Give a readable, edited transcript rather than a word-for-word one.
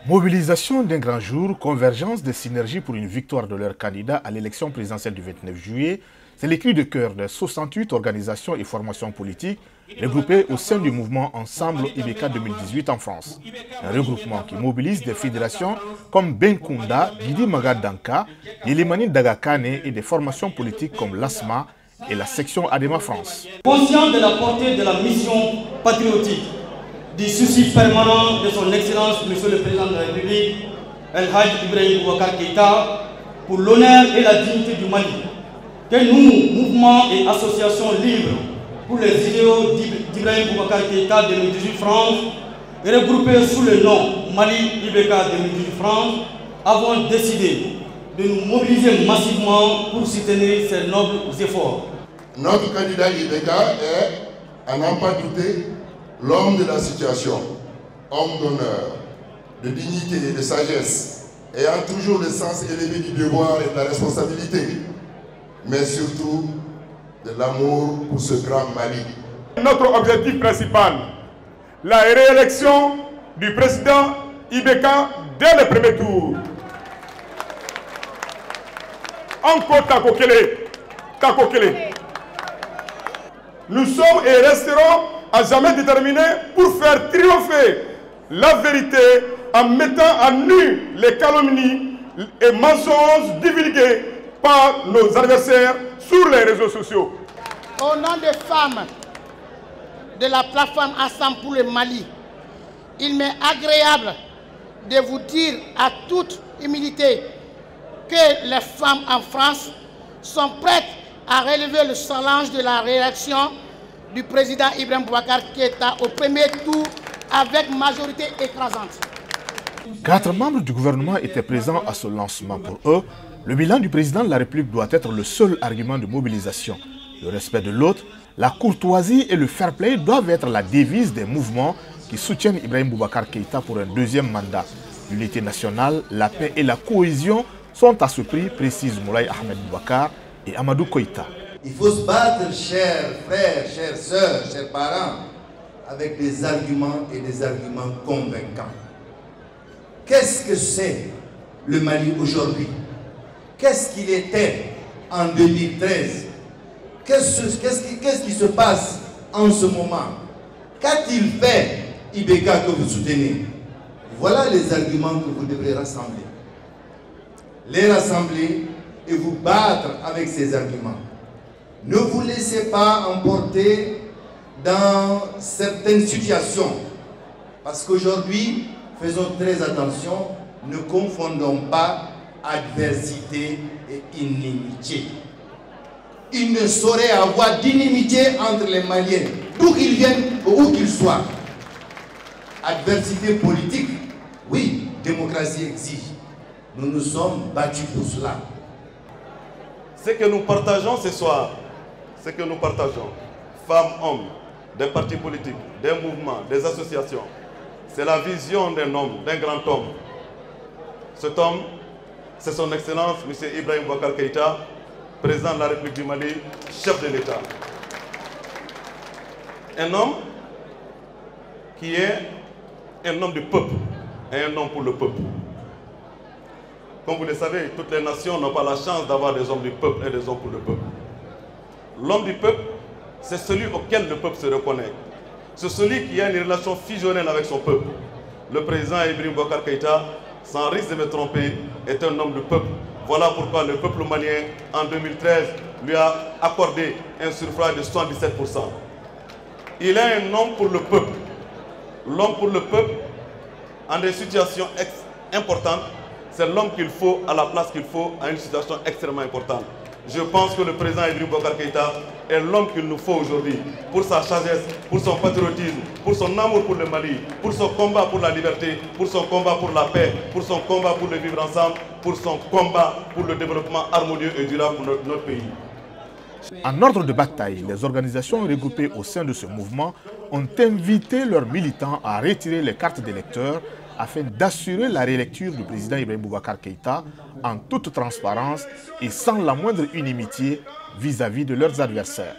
Mobilisation d'un grand jour, convergence des synergies pour une victoire de leur candidat à l'élection présidentielle du 29 juillet, c'est le cri de cœur de 68 organisations et formations politiques regroupées au sein du mouvement Ensemble IBK 2018 en France. Un regroupement qui mobilise des fédérations comme Benkunda, Didi Magadanka, Yelimani Dagakane et des formations politiques comme l'ASMA et la section Adema France. Conscient de la portée de la mission patriotique, du souci permanent de son Excellence, Monsieur le Président de la République, El Hadj Ibrahim Boubacar Keïta, pour l'honneur et la dignité du Mali, que nous, mouvements et associations libres pour les idéaux d'Ibrahim Boubacar Keïta 2018 France, regroupés sous le nom Mali IBK 2018 France, avons décidé de nous mobiliser massivement pour soutenir ces nobles efforts. Notre candidat IBK est, à n'en pas douter, l'homme de la situation, homme d'honneur, de dignité et de sagesse, ayant toujours le sens élevé du devoir et de la responsabilité, mais surtout de l'amour pour ce grand Mali. Notre objectif principal, la réélection du président IBK dès le premier tour. Encore Takokele. Nous sommes et resterons à jamais déterminés pour faire triompher la vérité en mettant à nu les calomnies et mensonges divulgués par nos adversaires sur les réseaux sociaux. Au nom des femmes de la plateforme Ensemble pour le Mali, il m'est agréable de vous dire à toute humilité que les femmes en France sont prêtes à relever le challenge de la réélection du président Ibrahim Boubacar Keïta au premier tour avec majorité écrasante. 4 membres du gouvernement étaient présents à ce lancement. Pour eux, le bilan du président de la République doit être le seul argument de mobilisation. Le respect de l'autre, la courtoisie et le fair play doivent être la devise des mouvements qui soutiennent Ibrahim Boubacar Keïta pour un deuxième mandat. L'unité nationale, la paix et la cohésion sont à ce prix, précise Moulay Ahmed Boubacar et Amadou Koïta. Il faut se battre, chers frères, chères sœurs, chers parents, avec des arguments et des arguments convaincants. Qu'est-ce que c'est le Mali aujourd'hui? Qu'est-ce qu'il était en 2013? Qu'est-ce qui se passe en ce moment? Qu'a-t-il fait IBK que vous soutenez? Voilà les arguments que vous devrez rassembler. Les rassembler et vous battre avec ces arguments. Ne vous laissez pas emporter dans certaines situations. Parce qu'aujourd'hui, faisons très attention, ne confondons pas adversité et inimitié. Il ne saurait avoir d'inimitié entre les Maliens, d'où qu'ils viennent ou où qu'ils soient. Adversité politique, oui, démocratie exige. Nous nous sommes battus pour cela. Ce que nous partageons ce soir, ce que nous partageons, femmes, hommes, des partis politiques, des mouvements, des associations, c'est la vision d'un homme, d'un grand homme. Cet homme, c'est son Excellence, M. Ibrahim Boubacar Keïta, président de la République du Mali, chef de l'État. Un homme qui est un homme du peuple et un homme pour le peuple. Comme vous le savez, toutes les nations n'ont pas la chance d'avoir des hommes du peuple et des hommes pour le peuple. L'homme du peuple, c'est celui auquel le peuple se reconnaît. C'est celui qui a une relation fusionnelle avec son peuple. Le président Ibrahim Boubacar Keïta, sans risque de me tromper, est un homme du peuple. Voilà pourquoi le peuple malien, en 2013, lui a accordé un suffrage de 77%. Il est un homme pour le peuple. L'homme pour le peuple, en des situations importantes, c'est l'homme qu'il faut à la place qu'il faut à une situation extrêmement importante. Je pense que le président Ibrahim Boubacar Keïta est l'homme qu'il nous faut aujourd'hui pour sa sagesse, pour son patriotisme, pour son amour pour le Mali, pour son combat pour la liberté, pour son combat pour la paix, pour son combat pour le vivre ensemble, pour son combat pour le développement harmonieux et durable pour notre pays. En ordre de bataille, les organisations regroupées au sein de ce mouvement ont invité leurs militants à retirer les cartes d'électeurs afin d'assurer la réélecture du président Ibrahim Boubacar Keïta en toute transparence et sans la moindre inimitié vis-à-vis de leurs adversaires.